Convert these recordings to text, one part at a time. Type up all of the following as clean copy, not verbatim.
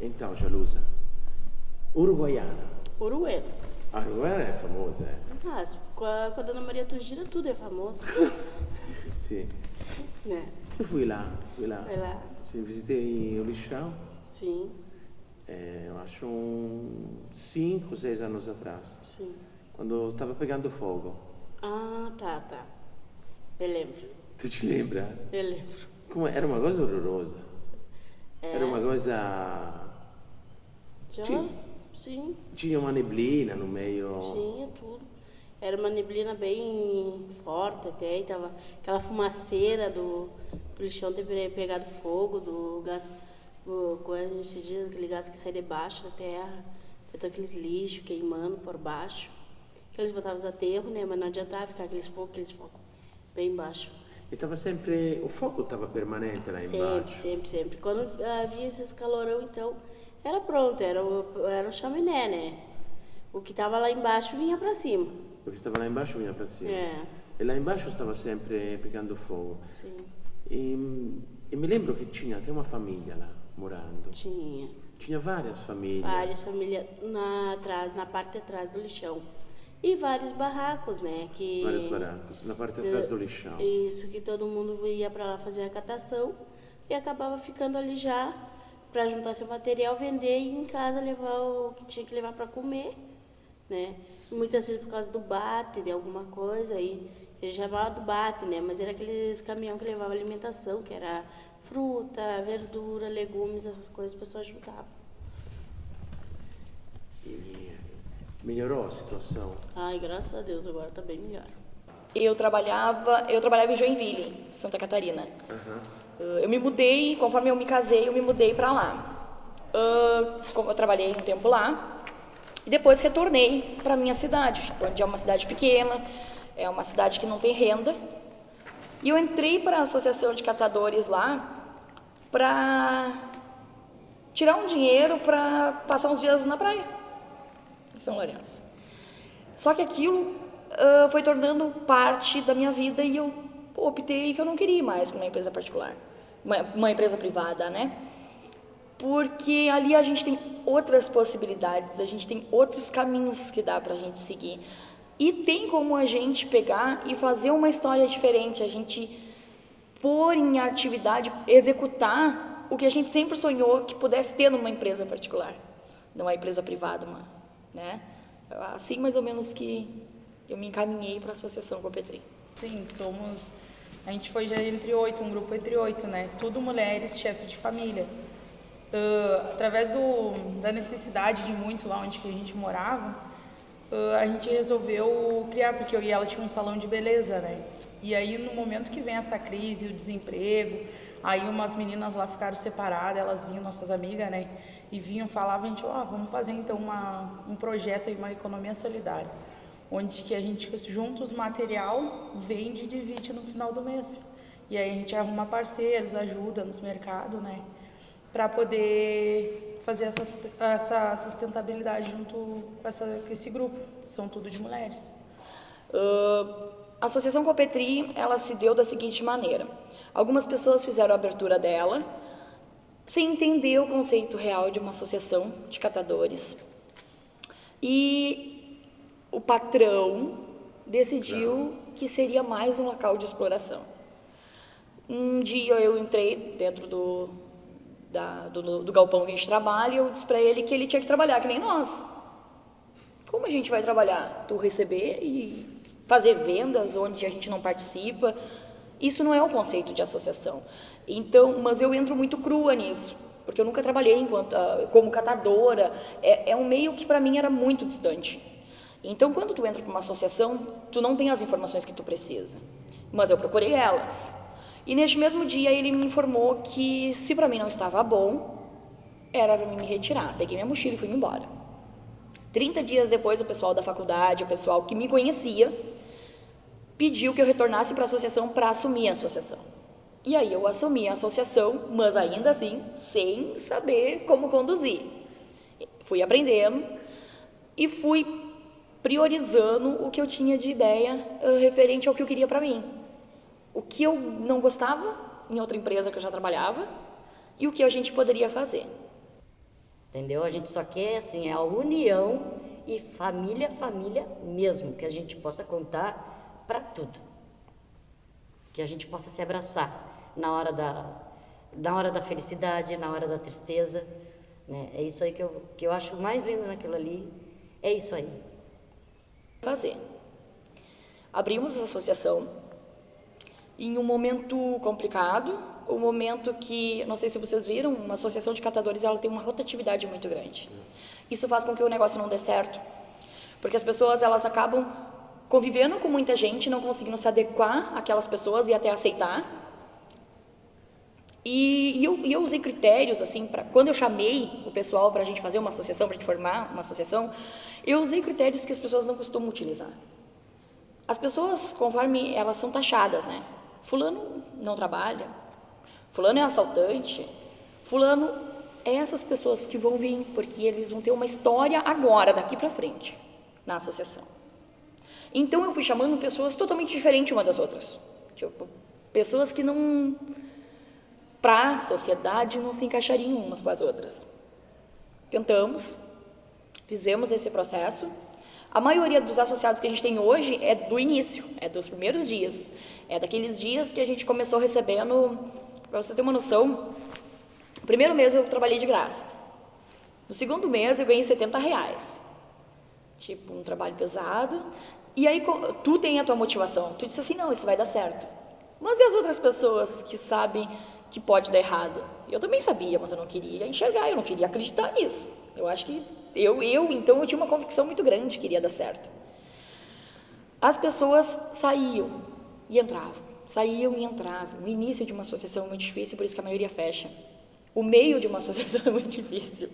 Então, Jalusa, uruguaiana. Uruguaiana. A uruguaiana é famosa, é? Ah, com a Dona Maria Turgira tudo é famoso. Sim. Né? Eu fui lá. Foi lá. Sim, visitei o Lixão, Sim, eu acho 5, 6 anos atrás, sim. quando estava pegando fogo. Ah, tá. Eu lembro. Tu te lembra? Eu lembro. Como era uma coisa horrorosa. É. Era uma coisa... Já? Sim, Tinha uma neblina no meio. tinha tudo. Era uma neblina bem forte até, e tava aquela fumaceira do lixão ter pegado fogo, do gás, como a gente diz, aquele gás que sai debaixo da terra, então aqueles lixos queimando por baixo. Que eles botavam os aterros, né? Mas não adiantava ficar aqueles fogos bem baixo. E estava sempre... O fogo estava permanente lá embaixo. Sempre. Quando havia esses calorão, então, era pronto, era o chaminé, né? O que estava lá embaixo vinha para cima. O que estava lá embaixo vinha para cima. É. E lá embaixo estava sempre pegando fogo. Sim. E me lembro que tinha até uma família lá morando. Tinha. Tinha várias famílias. Várias famílias na parte de trás do lixão. E vários barracos, né? Vários barracos, na parte de trás do lixão. Isso, que todo mundo ia para lá fazer a catação e acabava ficando ali já para juntar seu material, vender e ir em casa levar o que tinha que levar para comer, né? Muitas vezes por causa do bate, de alguma coisa, aí eles chamavam do bate, né? Mas era aqueles caminhão que levava alimentação, que era fruta, verdura, legumes, essas coisas, o pessoal juntava. E melhorou a situação. Ai, graças a Deus, agora tá bem melhor. Eu trabalhava em Joinville, Santa Catarina. Eu me mudei, conforme eu me casei, eu me mudei para lá. Eu trabalhei um tempo lá e depois retornei para minha cidade, onde é uma cidade pequena, é uma cidade que não tem renda. E eu entrei para a associação de catadores lá para tirar um dinheiro para passar uns dias na praia, em São Lourenço. Só que aquilo foi tornando parte da minha vida e eu optei que eu não queria ir mais para uma empresa particular, uma empresa privada, né? Porque ali a gente tem outras possibilidades, a gente tem outros caminhos que dá para a gente seguir. E tem como a gente pegar e fazer uma história diferente, a gente pôr em atividade, executar o que a gente sempre sonhou que pudesse ter numa empresa particular, numa empresa privada, né? Assim mais ou menos que eu me encaminhei para a Associação Copetri. Sim, a gente foi já entre 8, um grupo entre 8, né? Tudo mulheres, chefe de família. Através da necessidade de muito lá onde que a gente morava, a gente resolveu criar, porque eu e ela tinha um salão de beleza, né? E aí no momento que vem essa crise, o desemprego, aí umas meninas lá ficaram separadas, elas vinham, nossas amigas, né? E vinham, falavam, a gente, vamos fazer então um projeto aí, uma economia solidária, onde que a gente junta os material, vende e divide no final do mês. E aí a gente arruma parceiros, ajuda nos mercados, né? Para poder fazer essa sustentabilidade junto com esse grupo, são tudo de mulheres. A Associação Copetri, ela se deu da seguinte maneira. Algumas pessoas fizeram a abertura dela, sem entender o conceito real de uma associação de catadores. E o patrão decidiu que seria mais um local de exploração. Um dia eu entrei dentro do galpão que a gente trabalha e eu disse para ele que ele tinha que trabalhar que nem nós. Como a gente vai trabalhar? Tu receber e fazer vendas onde a gente não participa? Isso não é o conceito de associação. Então, mas eu entro muito crua nisso, porque eu nunca trabalhei como catadora. É um meio que para mim era muito distante. Então, quando tu entra para uma associação, tu não tem as informações que tu precisa. Mas eu procurei elas. E neste mesmo dia ele me informou que se para mim não estava bom, era para mim me retirar. Peguei minha mochila e fui embora. 30 dias depois, o pessoal da faculdade, o pessoal que me conhecia, pediu que eu retornasse para a associação para assumir a associação. E aí eu assumi a associação, mas ainda assim, sem saber como conduzir. Fui aprendendo e fui priorizando o que eu tinha de ideia referente ao que eu queria para mim. O que eu não gostava em outra empresa que eu já trabalhava e o que a gente poderia fazer. entendeu? A gente só quer, assim, a união e família, família mesmo, que a gente possa contar para tudo. Que a gente possa se abraçar na hora da felicidade, na hora da tristeza, né? É isso aí que eu acho mais lindo naquilo ali, é isso aí. Fazer. Abrimos a associação em um momento complicado, um momento que, não sei se vocês viram, uma associação de catadores, ela tem uma rotatividade muito grande. Isso faz com que o negócio não dê certo, porque as pessoas, elas acabam convivendo com muita gente, não conseguindo se adequar àquelas pessoas e até aceitar. E eu usei critérios, assim, quando eu chamei o pessoal para a gente fazer uma associação, para a gente formar uma associação, eu usei critérios que as pessoas não costumam utilizar. As pessoas, conforme elas são taxadas, né? Fulano não trabalha, fulano é assaltante, fulano é essas pessoas que vão vir, porque eles vão ter uma história agora, daqui para frente, na associação. Então eu fui chamando pessoas totalmente diferentes uma das outras. Tipo, pessoas que não, para a sociedade, não se encaixariam umas com as outras. Tentamos, fizemos esse processo. A maioria dos associados que a gente tem hoje é do início, é dos primeiros dias. É daqueles dias que a gente começou recebendo, para você ter uma noção, o primeiro mês eu trabalhei de graça. No segundo mês eu ganhei R$70. Tipo, um trabalho pesado. E aí tu tem a tua motivação. Tu disse assim, não, isso vai dar certo. Mas e as outras pessoas que sabem que pode dar errado? Eu também sabia, mas eu não queria enxergar, eu não queria acreditar nisso. Eu acho que então eu tinha uma convicção muito grande que iria dar certo. As pessoas saíam e entravam, saíam e entravam. O início de uma associação é muito difícil, por isso que a maioria fecha. O meio de uma associação é muito difícil.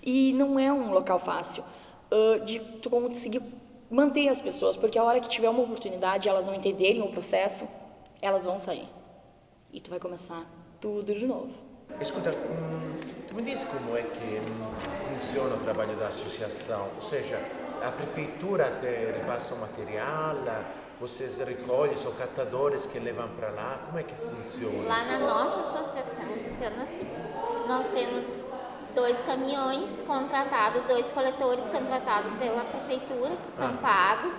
E não é um local fácil de tu conseguir manter as pessoas, porque a hora que tiver uma oportunidade, elas não entenderem o processo, elas vão sair. E tu vai começar tudo de novo. Escuta, tu me diz como é que funciona o trabalho da associação? Ou seja, a prefeitura até repassa o material, vocês recolhem, são catadores que levam para lá, como é que funciona? Lá na nossa associação funciona assim, nós temos 2 caminhões contratados, 2 coletores contratados pela prefeitura, que são pagos,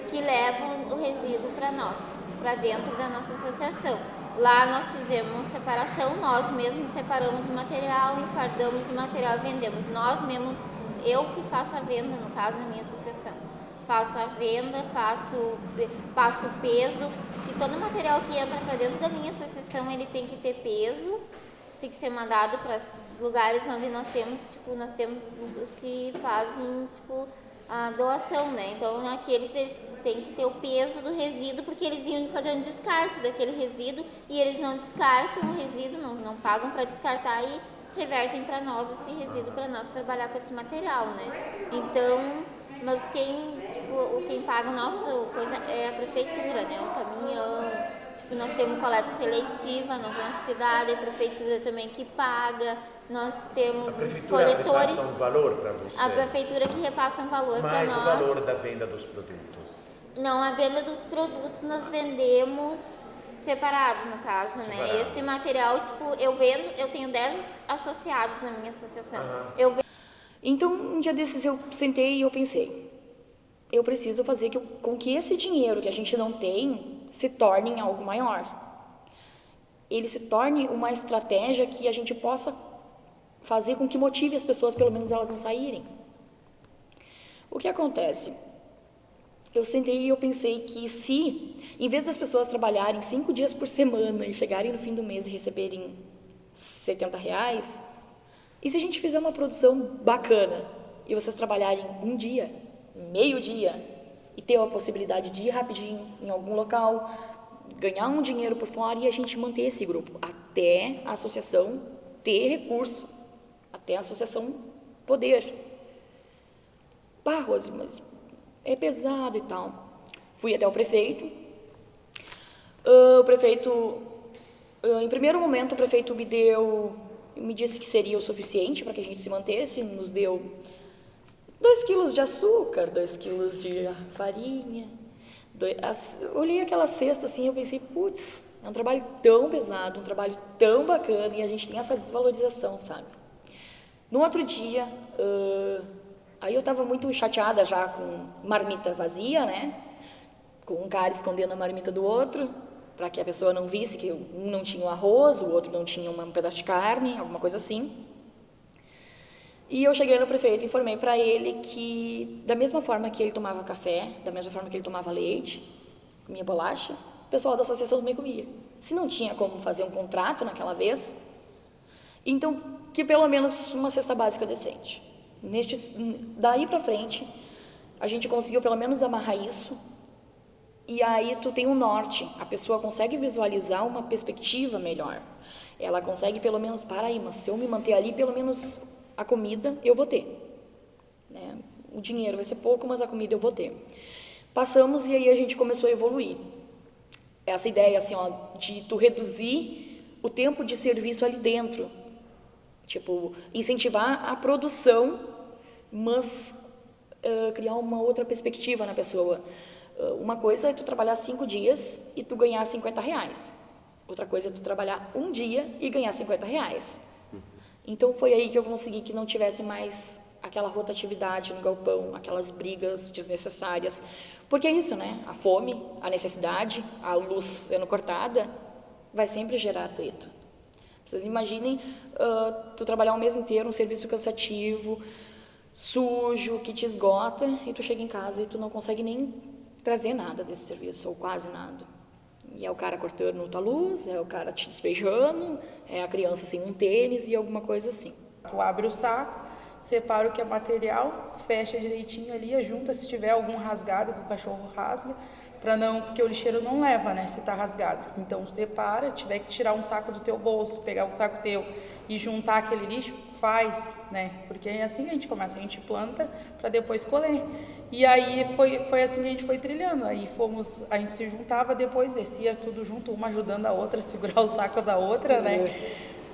que levam o resíduo para nós, para dentro da nossa associação. Lá nós fizemos separação, nós mesmos separamos o material, enfardamos o material e vendemos. Nós mesmos, eu que faço a venda, no caso, na minha associação. Faço a venda, passo o peso, e todo o material que entra para dentro da minha associação, ele tem que ter peso, tem que ser mandado para os lugares onde nós temos os que fazem, tipo, a doação, né? Então, naqueles eles têm que ter o peso do resíduo, porque eles iam fazer um descarte daquele resíduo e eles não descartam o resíduo, não pagam para descartar e revertem para nós esse resíduo, para nós trabalhar com esse material, né? Então, mas quem paga o nosso coisa é a prefeitura, né? O caminhão. Tipo, nós temos coleta seletiva na nossa cidade, a prefeitura também que paga. Nós temos os coletores. A prefeitura repassa um valor para você? A prefeitura que repassa um valor para nós. Mas o valor da venda dos produtos? Não, a venda dos produtos nós vendemos separado, no caso, né? Esse material, tipo, eu tenho 10 associados na minha associação. Então, um dia desses eu sentei e eu pensei, eu preciso fazer com que esse dinheiro que a gente não tem se torne em algo maior. Ele se torne uma estratégia que a gente possa fazer com que motive as pessoas, pelo menos elas não saírem. O que acontece? Eu sentei e eu pensei que se, em vez das pessoas trabalharem 5 dias por semana e chegarem no fim do mês e receberem R$70, e se a gente fizer uma produção bacana e vocês trabalharem um dia, meio dia, e ter a possibilidade de ir rapidinho em algum local, ganhar um dinheiro por fora e a gente manter esse grupo até a associação ter recurso, até a associação poder. Rose, mas é pesado e tal. Fui até o prefeito. O prefeito, em primeiro momento, o prefeito me disse que seria o suficiente para que a gente se mantesse, nos deu 2 quilos de açúcar, 2 quilos de farinha. Olhei aquela cesta assim e eu pensei, putz, é um trabalho tão pesado, um trabalho tão bacana e a gente tem essa desvalorização, sabe? No outro dia, aí eu estava muito chateada já com marmita vazia, né? Com um cara escondendo a marmita do outro, para que a pessoa não visse que um não tinha o arroz, o outro não tinha um pedaço de carne, alguma coisa assim. E eu cheguei no prefeito e informei para ele que, da mesma forma que ele tomava café, da mesma forma que ele tomava leite, comia bolacha, o pessoal da associação também comia. Se não tinha como fazer um contrato naquela vez, então que pelo menos uma cesta básica decente. Daí para frente, a gente conseguiu pelo menos amarrar isso, e aí tu tem um norte, a pessoa consegue visualizar uma perspectiva melhor. Ela consegue pelo menos, mas se eu me manter ali, pelo menos a comida eu vou ter. Né? O dinheiro vai ser pouco, mas a comida eu vou ter. Passamos e aí a gente começou a evoluir. Essa ideia assim, de tu reduzir o tempo de serviço ali dentro. Tipo, incentivar a produção, mas criar uma outra perspectiva na pessoa. Uma coisa é tu trabalhar 5 dias e tu ganhar R$50. Outra coisa é tu trabalhar um dia e ganhar R$50. Então foi aí que eu consegui que não tivesse mais aquela rotatividade no galpão, aquelas brigas desnecessárias. Porque é isso, né? A fome, a necessidade, a luz sendo cortada, vai sempre gerar atrito. Vocês imaginem tu trabalhar um mês inteiro, um serviço cansativo, sujo, que te esgota, e tu chega em casa e tu não consegue nem trazer nada desse serviço, ou quase nada. E é o cara cortando tua luz, é o cara te despejando, é a criança sem um tênis e alguma coisa assim. Tu abre o saco, separa o que é material, fecha direitinho ali, junta se tiver algum rasgado que o cachorro rasga, porque o lixeiro não leva, né, se tá rasgado. Então separa, tiver que tirar um saco do teu bolso, pegar um saco teu e juntar aquele lixo, faz, né? Porque é assim que a gente começa, a gente planta para depois colher. E aí foi assim que a gente foi trilhando. Aí a gente se juntava depois, descia tudo junto, uma ajudando a outra, segurar o saco da outra, né?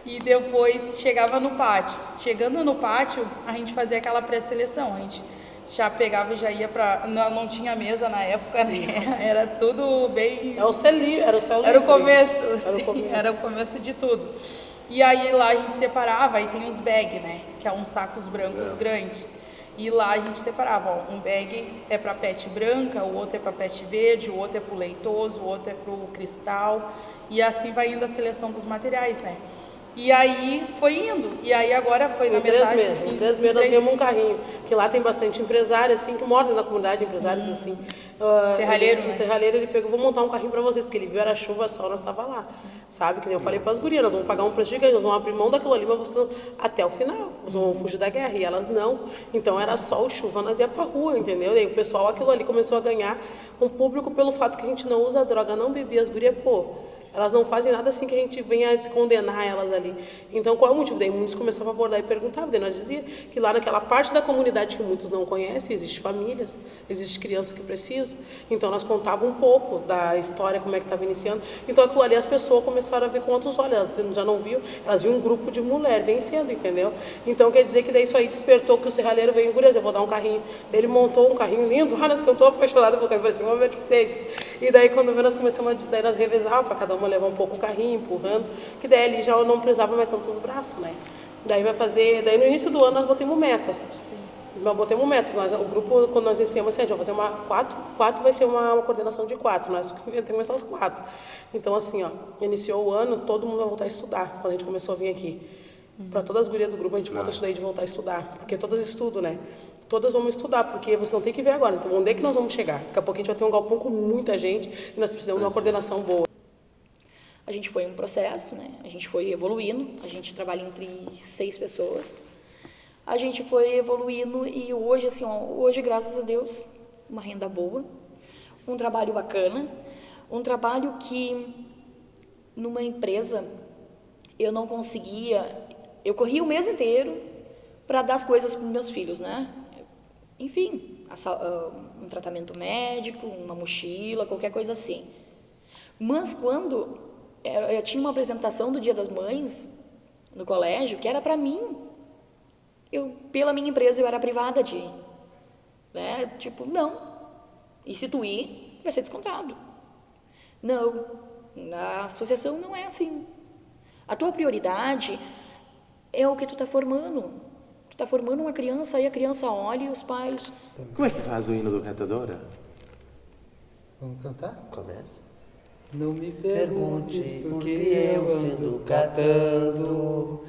E depois chegava no pátio. Chegando no pátio, a gente fazia aquela pré-seleção. A gente já pegava e já ia para... Não tinha mesa na época, né? Era tudo bem... Era o céu livre. Era o começo, era o começo de tudo. E aí lá a gente separava, aí tem os bag, né? Que é uns sacos brancos grandes. E lá a gente separava, um bag é para pet branca, o outro é para pet verde, o outro é para o leitoso, o outro é para o cristal. E assim vai indo a seleção dos materiais, né? E aí foi indo. E aí agora foi na metade... Em 3 meses nós ganhamos um carrinho. Que lá tem bastante empresário, assim, que moram na comunidade, empresários, assim. Serralheiro, né? O serralheiro, ele pegou, vou montar um carrinho pra vocês, porque ele viu, era chuva, sol, nós tava lá. Sabe? Que nem eu falei pras gurias, nós vamos pagar um preço gigante, nós vamos abrir mão daquilo ali, mas vocês até o final, nós vamos fugir da guerra. E elas não. Então era sol, chuva, nós ia pra rua, entendeu? E aí o pessoal, aquilo ali começou a ganhar um público pelo fato que a gente não usa droga, não bebia, as gurias, elas não fazem nada assim que a gente venha condenar elas ali. Então, qual é o motivo? Daí muitos começavam a abordar e perguntavam. Daí nós dizíamos que lá naquela parte da comunidade que muitos não conhecem, existem famílias, existe criança que precisa. Então, nós contávamos um pouco da história, como é que estava iniciando. Então, aquilo ali as pessoas começaram a ver com outros olhos. Elas já não viam, elas viam um grupo de mulheres vencendo, entendeu? Então, quer dizer que daí isso aí despertou que o serralheiro veio em Gurias, eu vou dar um carrinho. Daí ele montou um carrinho lindo, nós que eu estou apaixonada por carrinho, parecia uma Mercedes. E daí, quando nós começamos, daí nós revezávamos para cada uma levar um pouco o carrinho, empurrando, que daí ali já não precisava mais tantos braços, né? Daí daí no início do ano nós botamos metas. Sim. Nós botamos metas. O grupo, quando nós iniciamos assim, a gente vai fazer quatro vai ser uma coordenação de 4, nós temos essas 4. Então assim, iniciou o ano, todo mundo vai voltar a estudar, quando a gente começou a vir aqui. Para todas as gurias do grupo, a gente volta de voltar a estudar, porque todas estudam, né? Todas vamos estudar, porque você não tem que ver agora. Então, onde é que nós vamos chegar? Daqui a pouco a gente vai ter um galpão com muita gente e nós precisamos de uma coordenação boa. A gente foi um processo, né? A gente foi evoluindo, a gente trabalha entre 6 pessoas. A gente foi evoluindo e hoje, assim, hoje, graças a Deus, uma renda boa, um trabalho bacana, um trabalho que, numa empresa, eu não conseguia... Eu corria o mês inteiro para dar as coisas para os meus filhos, né? Enfim, um tratamento médico, uma mochila, qualquer coisa assim. Mas quando eu tinha uma apresentação do Dia das Mães no colégio, que era para mim, pela minha empresa eu era privada de ir, né? Tipo, não. E se tu ir, vai ser descontado. Não, na associação não é assim. A tua prioridade é o que tu está formando. Tu tá formando uma criança, aí a criança olha e os pais... Como é que faz o hino do Catadora? Vamos cantar? Começa. Não me pergunte por que eu ando catando,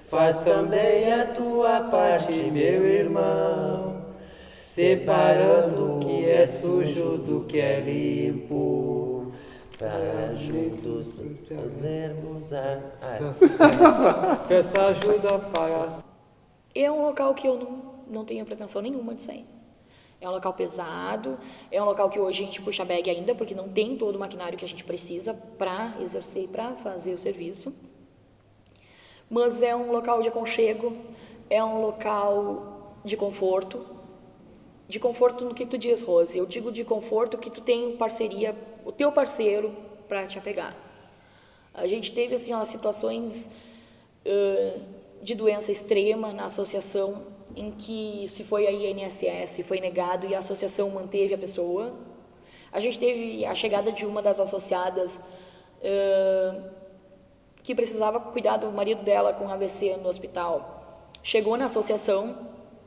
faz também a tua parte, meu irmão, separando o que é sujo do que é limpo, para juntos fazermos peça ajuda para... É um local que eu não tenho pretensão nenhuma de sair. É um local pesado, é um local que hoje a gente puxa a bag ainda, porque não tem todo o maquinário que a gente precisa para exercer, para fazer o serviço. Mas é um local de aconchego, é um local de conforto. De conforto no que tu diz, Rose? Eu digo de conforto que tu tem parceria, o teu parceiro para te apegar. A gente teve assim, situações de doença extrema na associação, em que se foi a INSS, foi negado e a associação manteve a pessoa. A gente teve a chegada de uma das associadas que precisava cuidar do marido dela com AVC no hospital. Chegou na associação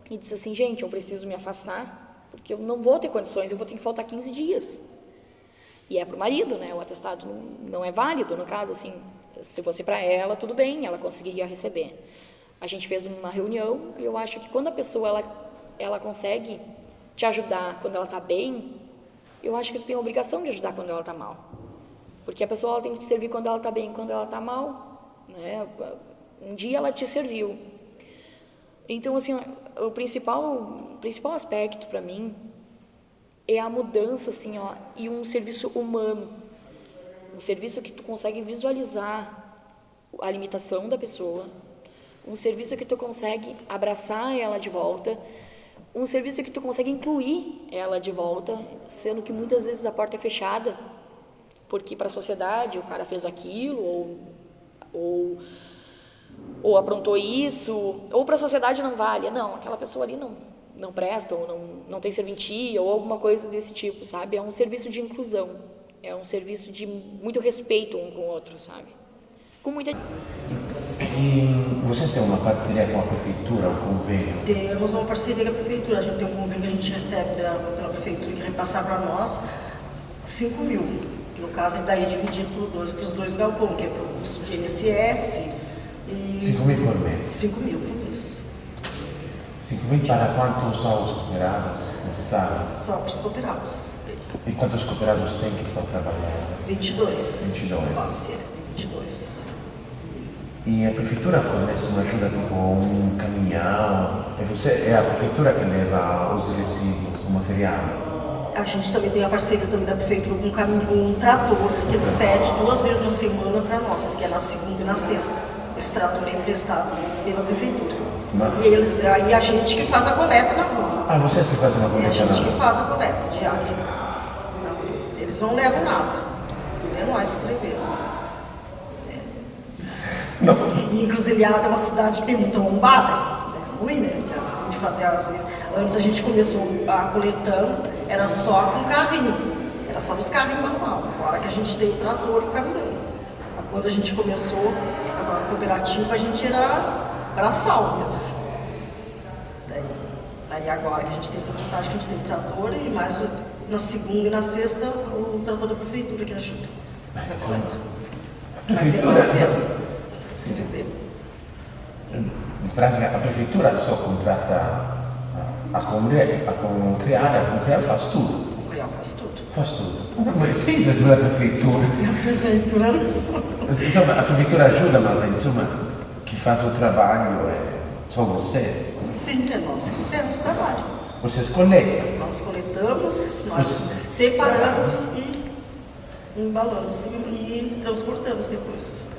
e disse assim, gente, eu preciso me afastar, porque eu não vou ter condições, eu vou ter que faltar 15 dias. E é para o marido, né? O atestado não é válido, no caso, assim, se fosse para ela, tudo bem, ela conseguiria receber. A gente fez uma reunião e eu acho que quando a pessoa ela consegue te ajudar quando ela está bem, eu acho que tu tem a obrigação de ajudar quando ela está mal. Porque a pessoa ela tem que te servir quando ela está bem, quando ela está mal, né? Um dia ela te serviu. Então, assim, o principal aspecto para mim é a mudança, assim, e um serviço humano. Um serviço que tu consegue visualizar a limitação da pessoa, um serviço que tu consegue abraçar ela de volta, um serviço que tu consegue incluir ela de volta, sendo que muitas vezes a porta é fechada, porque para a sociedade o cara fez aquilo, ou aprontou isso, ou para a sociedade não vale. Não, aquela pessoa ali não presta, ou não tem serventia, ou alguma coisa desse tipo, sabe? É um serviço de inclusão, é um serviço de muito respeito um com o outro, sabe? Com muita... E vocês têm uma parceria com a prefeitura, um convênio? Temos uma parceria com a prefeitura. A gente tem um convênio que a gente recebe pela prefeitura que repassar para nós 5 mil. Que no caso ele daí é dividido para os dois galpões, que é para o custo de INSS e... 5 mil por mês? 5 mil por mês. 5 mil para quantos são os cooperados? Só para os cooperados. E quantos cooperados têm que estão trabalhando? 22. 22. Nossa, 22. E a prefeitura fornece uma ajuda, tipo um caminhão? É a prefeitura que leva os resíduos, o material? A gente também tem a parceria também da prefeitura com um trator, que ele cede 2 vezes na semana para nós, que é na segunda e na sexta. Esse trator é emprestado pela prefeitura. E aí a gente que faz a coleta na rua. Ah, vocês que fazem a coleta na rua? É a gente que faz a coleta diária na rua. Eles não levam nada, é nós que levamos. E Encruzilhada é uma cidade que tem muita lombada, é ruim, né? De fazer às vezes. Antes a gente começou a coletando, era só com carrinho, era só nos carrinhos manual. Agora que a gente tem o trator e o caminhão. Quando a gente começou a cooperativa, a gente era braçal mesmo. Daí agora que a gente tem essa vantagem que a gente tem o trator e mais na segunda e na sexta o trator da prefeitura que ajuda nessa coleta. Mas é nós mesmo. A prefeitura só contrata a Concrear faz tudo. A Concrear faz tudo. Faz tudo. Não é simples, não é a prefeitura. A prefeitura. Então, a prefeitura ajuda, mas insomma, que faz o trabalho são vocês. Sim, é nós que fizemos o trabalho. Vocês coletam? Nós coletamos, nós separamos e embalamos e transportamos depois.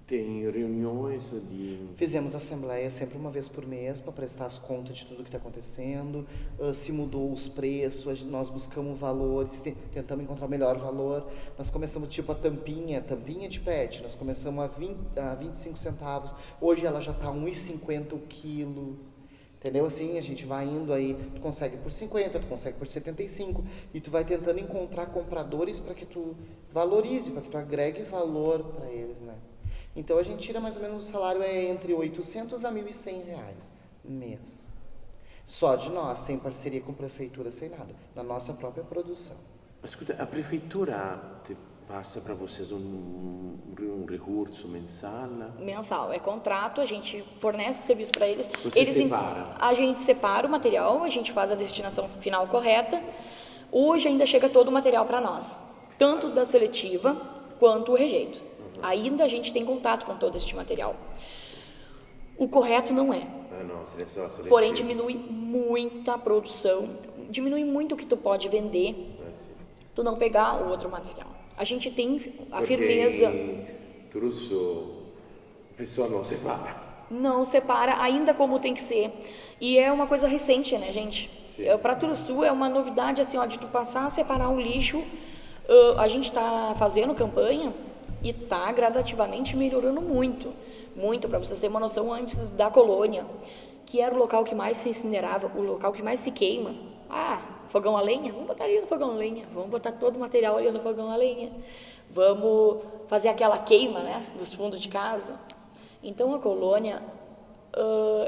Tem reuniões de... Fizemos assembleia sempre uma vez por mês para prestar as contas de tudo que está acontecendo, se mudou os preços, nós buscamos valores, tentamos encontrar o melhor valor. Nós começamos tipo a tampinha de PET, nós começamos a 25 centavos, hoje ela já está a 1,50 o quilo. Entendeu? Assim, a gente vai indo aí, tu consegue por 50, tu consegue por 75, e tu vai tentando encontrar compradores para que tu valorize, para que tu agregue valor para eles, né? Então a gente tira mais ou menos o salário entre 800 a 1.100 reais mês. Só de nós, sem parceria com prefeitura, sem nada. Na nossa própria produção. Mas escuta, a prefeitura passa para vocês um recurso mensal? Mensal, é contrato, a gente fornece serviço para eles. Você separa? A gente separa o material, a gente faz a destinação final correta. Hoje ainda chega todo o material para nós, tanto da seletiva quanto o rejeito. Ainda a gente tem contato com todo este material. O correto não é. Não, seletivo. Porém, diminui muito a produção, diminui muito o que tu pode vender, tu não pegar o outro material. A gente tem a firmeza. Trusso, a pessoa não separa. Não separa ainda como tem que ser. E é uma coisa recente, né, gente? Para Turuçu é uma novidade, assim, ó, de tu passar a separar um lixo. A gente está fazendo campanha e está gradativamente melhorando muito. Muito, para vocês terem uma noção, antes da colônia, que era o local que mais se incinerava, o local que mais se queima. Fogão a lenha? Vamos botar ali no fogão a lenha. Vamos botar todo o material ali no fogão a lenha. Vamos fazer aquela queima, né, dos fundos de casa. Então a colônia,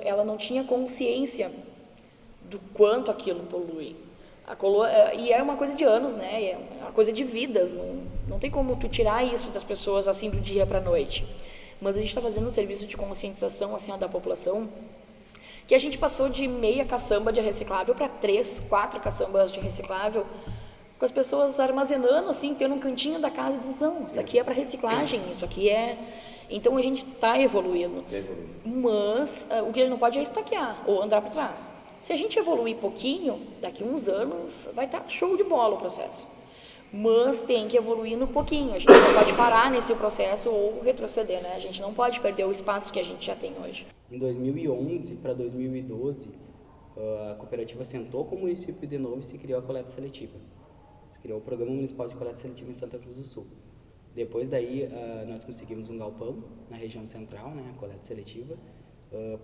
ela não tinha consciência do quanto aquilo polui. E é uma coisa de anos, né? É uma coisa de vidas. Não tem como tu tirar isso das pessoas assim do dia para a noite. Mas a gente está fazendo um serviço de conscientização assim, ó, da população, que a gente passou de meia caçamba de reciclável para 3, 4 caçambas de reciclável, com as pessoas armazenando, assim, tendo um cantinho da casa e dizendo, não, isso aqui é para reciclagem, isso aqui é... Então a gente está evoluindo. Mas o que a gente não pode é estaquear ou andar para trás. Se a gente evoluir pouquinho, daqui uns anos vai estar show de bola o processo. Mas tem que evoluir no pouquinho, a gente não pode parar nesse processo ou retroceder, né? A gente não pode perder o espaço que a gente já tem hoje. Em 2011 para 2012, a cooperativa sentou com o município de novo e se criou a coleta seletiva. Se criou o Programa Municipal de Coleta Seletiva em Santa Cruz do Sul. Depois daí, nós conseguimos um galpão na região central, né, a coleta seletiva.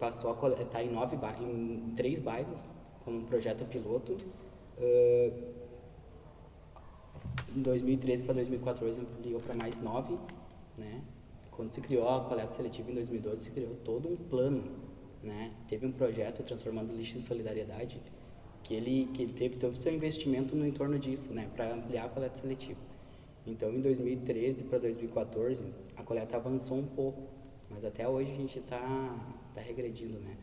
Passou a coletar em 3 bairros, como um projeto piloto. Em 2013 para 2014 ampliou para mais 9, né? Quando se criou a coleta seletiva em 2012, se criou todo um plano, né? Teve um projeto Transformando Lixo em Solidariedade, que ele teve todo o seu investimento no entorno disso, né? Para ampliar a coleta seletiva. Então, em 2013 para 2014, a coleta avançou um pouco, mas até hoje a gente está regredindo, né?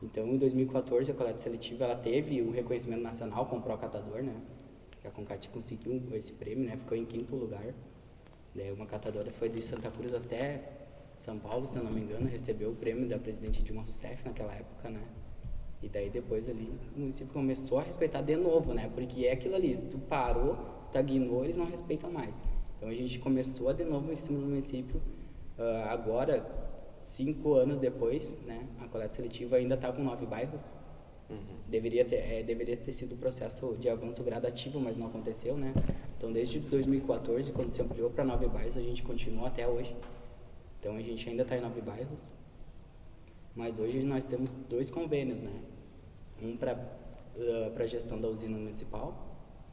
Então, em 2014, a coleta seletiva ela teve o reconhecimento nacional como Procatador, né? A Concat conseguiu esse prêmio, né? Ficou em 5º lugar. Daí uma catadora foi de Santa Cruz até São Paulo, se eu não me engano, recebeu o prêmio da presidente Dilma Rousseff naquela época, né? E daí depois ali o município começou a respeitar de novo, né? Porque é aquilo ali, se tu parou, estagnou, eles não respeitam mais. Então a gente começou a de novo em cima do município. Agora, 5 anos depois, né? A coleta seletiva ainda está com 9 bairros. Deveria ter sido um processo de avanço gradativo, mas não aconteceu, né? Então, desde 2014, quando se ampliou para 9 bairros, a gente continuou até hoje. Então, a gente ainda está em 9 bairros, mas hoje nós temos 2 convênios, né? Um para a gestão da usina municipal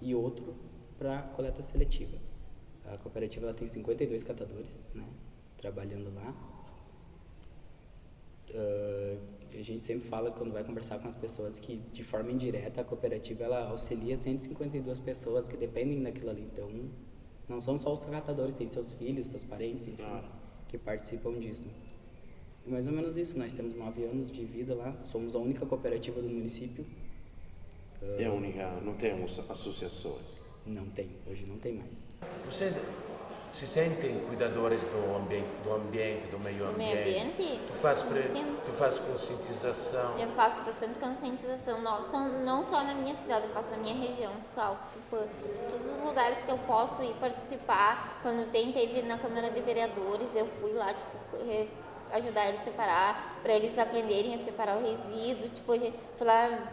e outro para coleta seletiva. A cooperativa ela tem 52 catadores, né? Trabalhando lá. A gente sempre fala, quando vai conversar com as pessoas, que de forma indireta a cooperativa ela auxilia 152 pessoas que dependem daquilo ali. Então, não são só os catadores, tem seus filhos, seus parentes, enfim, que participam disso. E mais ou menos isso, nós temos 9 anos de vida lá, somos a única cooperativa do município. É a única, não temos associações? Não tem, hoje não tem mais. Vocês se sentem cuidadores do ambiente, do meio ambiente? Tu faz conscientização? Eu faço bastante conscientização, não só na minha cidade, eu faço na minha região, Salto, todos os lugares que eu posso ir participar. Quando teve na Câmara de Vereadores, eu fui lá, ajudar eles a separar, para eles aprenderem a separar o resíduo, fui lá,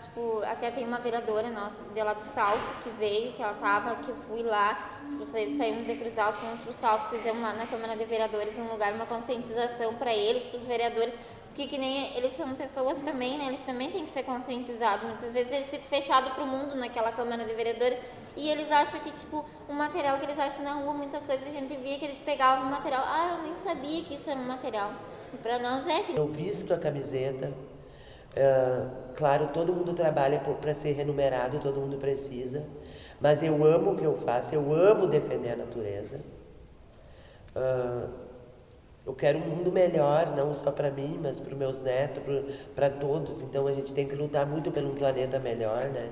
até tem uma vereadora nossa, de lá do Salto, que veio, que eu fui lá, saímos de Cruz Alta, fomos pro Salto, fizemos lá na Câmara de Vereadores um lugar, uma conscientização para eles, para os vereadores, porque que nem eles são pessoas também, né, eles também têm que ser conscientizados, muitas vezes eles ficam fechados pro mundo naquela Câmara de Vereadores, e eles acham que, o material que eles acham na rua, muitas coisas a gente via que eles pegavam o material, eu nem sabia que isso era um material. Para nós é que... Eu visto a camiseta, Claro, todo mundo trabalha para ser remunerado, todo mundo precisa, mas eu amo o que eu faço, eu amo defender a natureza. Eu quero um mundo melhor, não só para mim, mas para os meus netos, para todos. Então a gente tem que lutar muito pelo planeta melhor, né?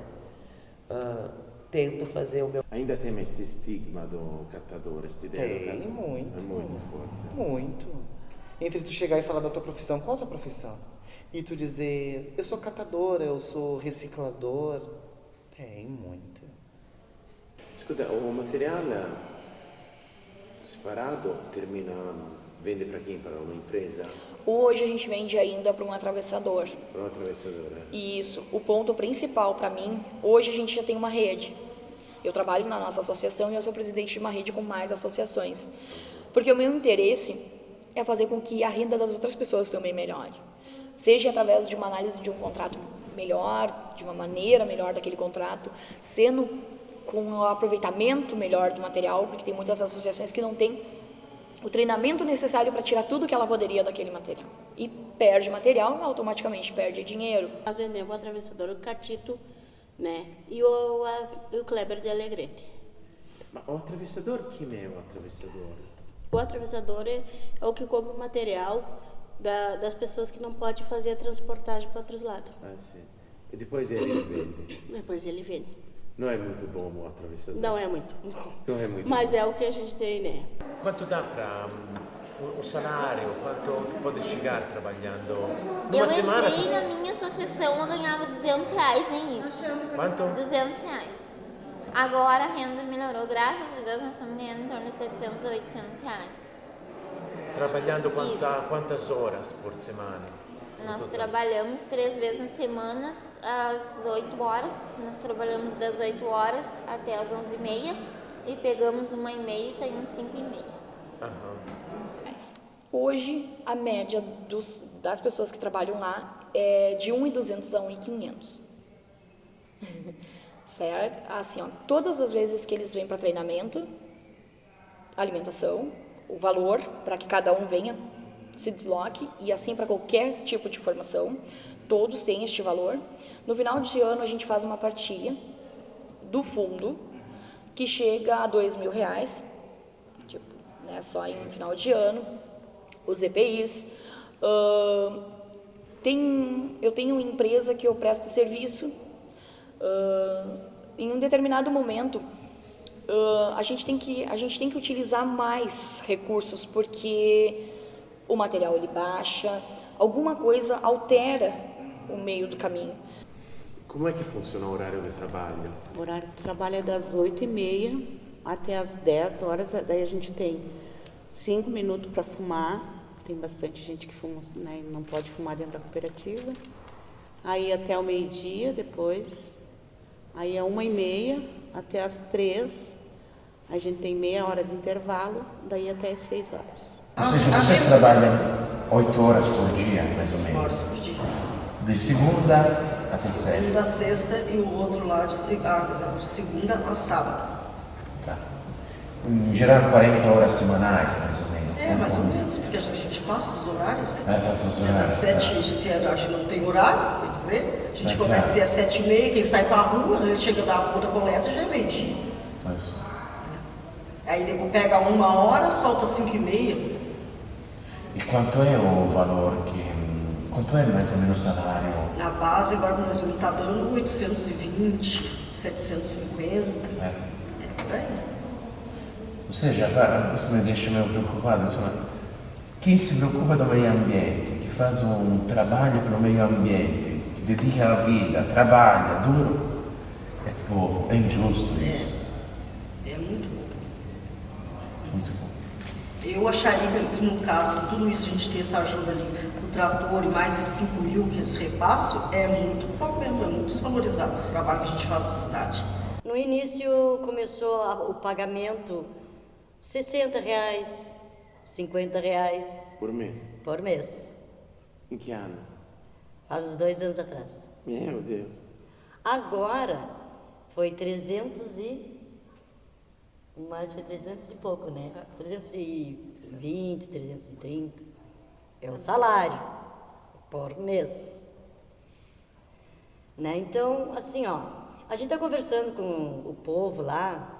Tento fazer o meu... Ainda tem este estigma do catador, esta ideia do catador? Tem, muito. É muito forte. Muito. Entre tu chegar e falar da tua profissão, qual a tua profissão? E tu dizer, eu sou catadora, eu sou reciclador. Tem muito. Escuta, o material separado vende para quem? Para uma empresa? Hoje a gente vende ainda para um atravessador. Para um atravessador, Isso. O ponto principal para mim, hoje a gente já tem uma rede. Eu trabalho na nossa associação e eu sou presidente de uma rede com mais associações. Porque o meu interesse é fazer com que a renda das outras pessoas também melhore. Seja através de uma análise de um contrato melhor, de uma maneira melhor daquele contrato, sendo com o aproveitamento melhor do material, porque tem muitas associações que não têm o treinamento necessário para tirar tudo que ela poderia daquele material. E perde material e automaticamente perde dinheiro. Nós vendemos o atravessador, o Catito, né? E o Kleber de Alegrete. Mas o atravessador, quem é o atravessador? O atravessador é o que compra o material das pessoas que não podem fazer a transportagem para outros lados. Sim. E depois ele vende? Depois ele vende. Não é muito bom o atravessador? Não é muito. Não é muito Mas bom. é o que a gente tem, né? Quanto dá para o salário? Quanto tu pode chegar trabalhando? Eu entrei na minha associação, eu ganhava R$200, nem isso. Quanto? R$200. Agora a renda melhorou, graças a Deus nós estamos ganhando em torno de R$700 a R$800. Trabalhando quantas horas por semana? Nós trabalhamos 3 vezes na semana, às 8 horas. Nós trabalhamos das 8 horas até às 11h30 e pegamos 1h30 e saímos 5h30. Hoje, a média das pessoas que trabalham lá é de 1.200 a 1.500. Certo? Assim, ó, todas as vezes que eles vêm para treinamento, alimentação, o valor para que cada um venha, se desloque, e assim para qualquer tipo de formação, todos têm este valor. No final de ano a gente faz uma partilha do fundo que chega a R$2.000, tipo, né, só em final de ano, os EPIs. Eu tenho uma empresa que eu presto serviço. Em um determinado momento a gente tem que utilizar mais recursos, porque o material ele baixa, alguma coisa altera o meio do caminho. Como é que funciona o horário de trabalho? O horário de trabalho é das 8h30 até as 10 horas, daí a gente tem 5 minutos para fumar, tem bastante gente que fuma, né, não pode fumar dentro da cooperativa. Aí até o meio-dia, depois, aí é 1h30 até as 3, a gente tem meia hora de intervalo, daí até as 6 horas. Ou seja, vocês trabalham 8 horas por dia, mais ou menos? 8 horas por dia. De segunda até sexta? Segunda a sexta e o outro lá de segunda a sábado. Tá. Em geral, 40 horas semanais, mais ou menos? É, mais ou menos, porque a gente passa os horários, né? Passa os Das horários. 7, se a gente não tem horário, quer dizer, a gente começa às 7h30, quem sai pra rua, às vezes chega da rua da coleta já é meio-dia. Aí depois pega 1 hora, solta 5h30. E quanto é o valor quanto é mais ou menos o salário? Na base, agora nós vamos estar dando 820, 750. É por aí. Ou seja, agora, isso me deixa meio preocupado. Insomma, quem se preoccupa do meio ambiente, que faz um trabalho para o meio ambiente, que dedica a vida, trabalha duro, é pouco, é injusto isso. É muito bom. Muito bom. Eu acharia que, no caso, tudo isso, a gente ter essa ajuda ali, o trator e mais esses 5 mil que eles repassam, é muito pouco mesmo, é muito desvalorizado esse trabalho que a gente faz na cidade. No início começou o pagamento R$60, R$50. Por mês? Por mês. Em que anos? Faz uns 2 anos atrás. Meu Deus. Agora foi 300 e pouco, né? 320, 330. É o salário por mês. né? Então, assim, ó, a gente está conversando com o povo lá,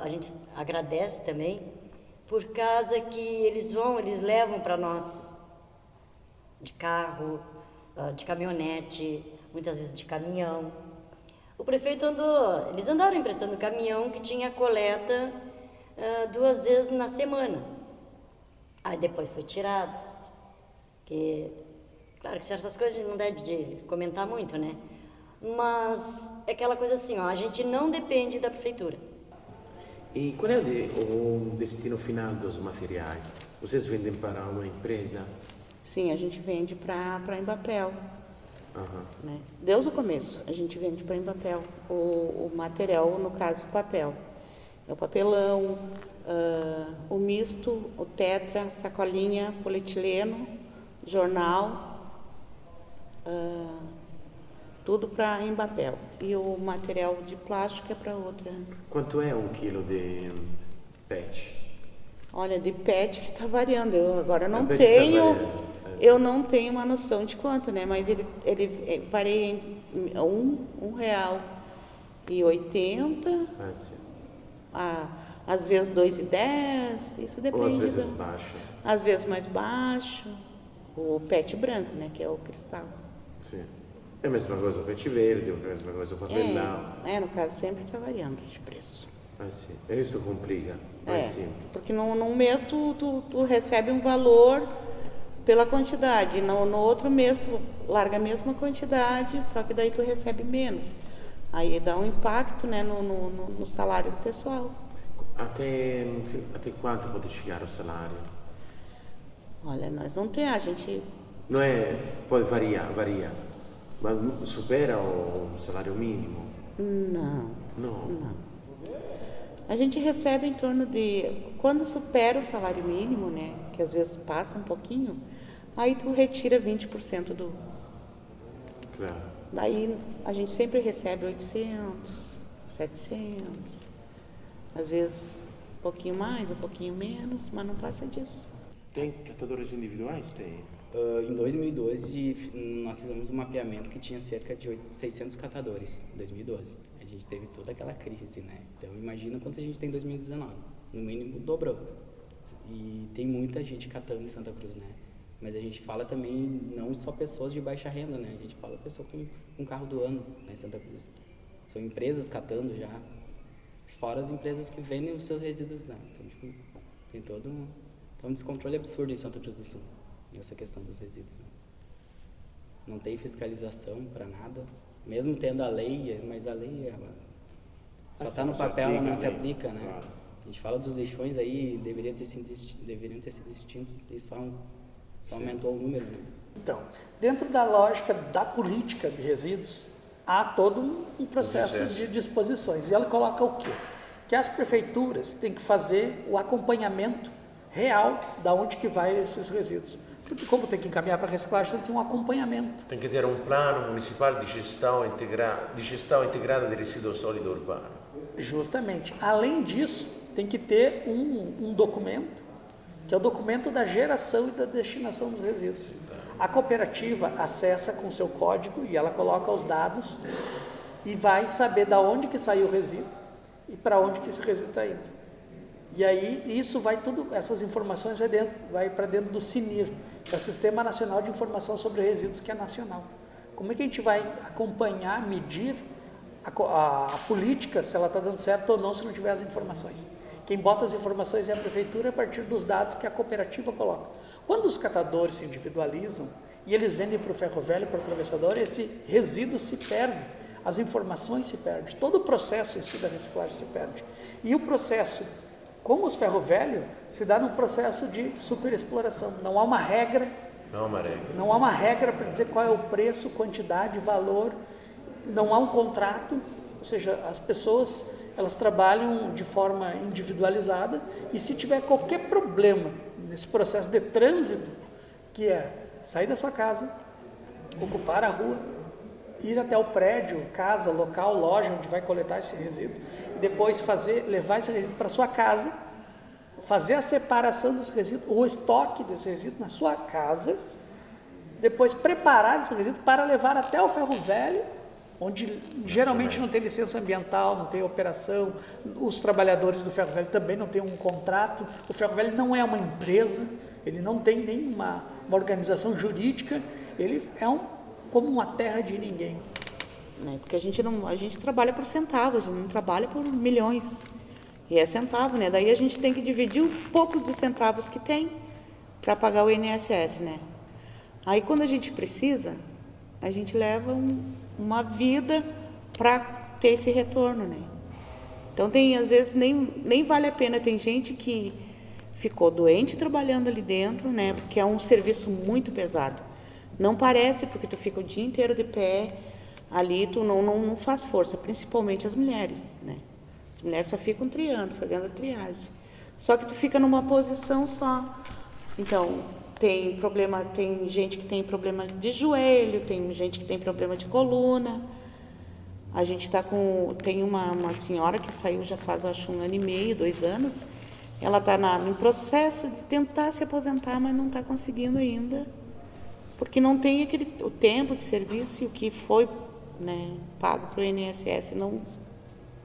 a gente agradece também, por causa que eles levam para nós de carro, de caminhonete, muitas vezes de caminhão. O prefeito eles andaram emprestando caminhão que tinha coleta 2 vezes na semana. Aí depois foi tirado. Claro que certas coisas a gente não deve de comentar muito, né? Mas é aquela coisa assim, ó, a gente não depende da prefeitura. E qual é o destino final dos materiais? Vocês vendem para uma empresa? Sim, a gente vende para a Embapel. Aham. Né? Desde o começo, a gente vende para a Embapel o material, no caso, o papel. É o papelão, o misto, o tetra, sacolinha, polietileno, jornal, tudo para a Embapel. E o material de plástico é para outra. Quanto é 1 quilo de PET? Olha, de PET que está variando. Eu agora não PET tenho, tá variando. eu não tenho uma noção de quanto, né? Mas ele varia em R$1,80, Sim. às vezes R$2,10, isso depende. Ou às vezes baixo. Às vezes mais baixo. O PET branco, né? Que é o cristal. Sim. É a mesma coisa o PET verde, é a mesma coisa o papelão. No caso sempre está variando de preço. Sim. Isso complica, mais simples. Porque num mês tu recebe um valor pela quantidade, no outro mês tu larga a mesma quantidade, só que daí tu recebe menos. Aí dá um impacto, né, no salário do pessoal. Até quanto pode chegar o salário? Olha, nós não temos, a gente... Não é, pode varia, mas supera o salário mínimo? Não. Não. A gente recebe em torno de... Quando supera o salário mínimo, né, que às vezes passa um pouquinho, aí tu retira 20% do... Claro. Daí a gente sempre recebe 800, 700, às vezes um pouquinho mais, um pouquinho menos, mas não passa disso. Tem catadores individuais? Tem? Em 2012, nós fizemos um mapeamento que tinha cerca de 600 catadores, em 2012. A gente teve toda aquela crise, né? Então, imagina quanto a gente tem em 2019. No mínimo, dobrou. E tem muita gente catando em Santa Cruz, né? Mas a gente fala também, não só pessoas de baixa renda, né? A gente fala pessoas com carro do ano, né, em Santa Cruz. São empresas catando já, fora as empresas que vendem os seus resíduos, né? Então, tipo, tem todo um descontrole absurdo em Santa Cruz do Sul. Nessa questão dos resíduos. Né? Não tem fiscalização para nada, mesmo tendo a lei, mas a lei ela só está no papel, ela não se aplica, né? Claro. A gente fala dos lixões aí, deveriam ter sido extintos e só aumentou o número, né? Então, dentro da lógica da política de resíduos, há todo um processo de disposições. E ela coloca o quê? Que as prefeituras têm que fazer o acompanhamento real da onde que vai esses resíduos. Porque como tem que encaminhar para reciclagem, tem um acompanhamento. Tem que ter um plano municipal de gestão integrada de resíduo sólido urbano. Justamente. Além disso, tem que ter um documento, que é o documento da geração e da destinação dos resíduos. A cooperativa acessa com o seu código e ela coloca os dados e vai saber de onde que saiu o resíduo e para onde que esse resíduo está indo. E aí, isso vai tudo, essas informações vai para dentro do SINIR, que é o Sistema Nacional de Informação sobre Resíduos, que é nacional. Como é que a gente vai acompanhar, medir a política, se ela está dando certo ou não, se não tiver as informações? Quem bota as informações é a prefeitura a partir dos dados que a cooperativa coloca. Quando os catadores se individualizam e eles vendem para o ferro velho, para o atravessador, esse resíduo se perde, as informações se perdem, todo o processo em si da reciclagem se perde. E o processo... Como os ferro velho, se dá num processo de superexploração. Não há uma regra. Não há uma regra para dizer qual é o preço, quantidade, valor. Não há um contrato. Ou seja, as pessoas, elas trabalham de forma individualizada e se tiver qualquer problema nesse processo de trânsito, que é sair da sua casa, ocupar a rua, ir até o prédio, casa, local, loja onde vai coletar esse resíduo, depois levar esse resíduo para sua casa, fazer a separação desse resíduo, o estoque desse resíduo na sua casa, depois preparar esse resíduo para levar até o ferro velho, onde geralmente não tem licença ambiental, não tem operação, os trabalhadores do ferro velho também não têm um contrato, o ferro velho não é uma empresa, ele não tem nenhuma organização jurídica, ele é como uma terra de ninguém. Porque a gente trabalha por centavos, não trabalha por milhões, e é centavo, né? Daí a gente tem que dividir os poucos dos centavos que tem para pagar o INSS, né? Aí quando a gente precisa, a gente leva uma vida para ter esse retorno, né? Então às vezes nem vale a pena, tem gente que ficou doente trabalhando ali dentro, né? Porque é um serviço muito pesado. Não parece, porque tu fica o dia inteiro de pé, ali tu não faz força, principalmente as mulheres, né? As mulheres só ficam triando, fazendo a triagem. Só que tu fica numa posição só. Então, tem gente que tem problema de joelho, tem gente que tem problema de coluna. A gente tem uma senhora que saiu já faz, eu acho, 1 ano e meio, 2 anos. Ela está no processo de tentar se aposentar, mas não está conseguindo ainda, porque não tem o tempo de serviço e o que foi, né, pago para o INSS não